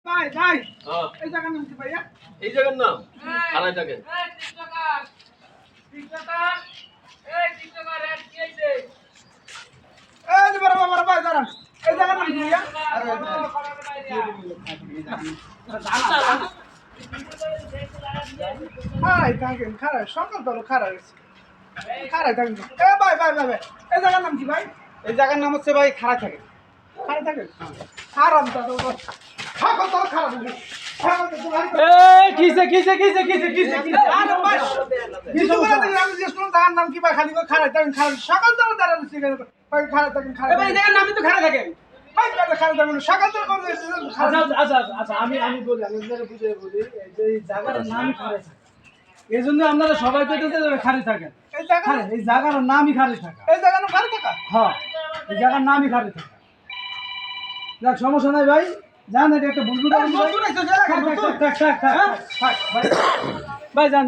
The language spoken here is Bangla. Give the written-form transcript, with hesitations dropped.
ভাই ভাই হ্যাঁ, এই জায়গার নাম কি ভাইয়া? এই জায়গার নাম খারাই থাকেন। এই যে বড় বড় ভাই দাঁড়ান। এই জায়গার নাম কি ভাইয়া? খারাই থাকেন খারাই সকাল তো খারাই খারাই থাকেন। এ ভাই ভাই ভাই ভাই এই জায়গার নাম কি ভাই? এই জায়গার নাম হচ্ছে ভাই খাড়া থাকে। খারাই থাকেন খারাপ তো খারাপ তো খারাপ কিসে কিছু করে দেখি আমি জিজ্ঞেস করলাম জায়গার নাম কি ভাই? খালি খারাই থাকেন খারাই সকাল তো দাঁড়াচ্ছি ভাই খারাই থাকেন খারাই ভাই এই জায়গার নামই তো খাড়া থাকে। ভাই খারাই থাকেন সকাল তো আচ্ছা আমি বলি আমি আপনাকে বুঝিয়ে বলি এই জায়গার নামই খাড়া থাকে। এই জন্য আপনারা সবাই পেতে খাড়ি থাকেন। এই জায়গা এই জায়গার নামই খাড়ি থাকা। এই জায়গার নাম খারাই থাকা হ্যাঁ এই জায়গার নামই খাড়ি থাকা। যাক সমস্যা নাই ভাই, যান এটা একটা ভুল ভাই যান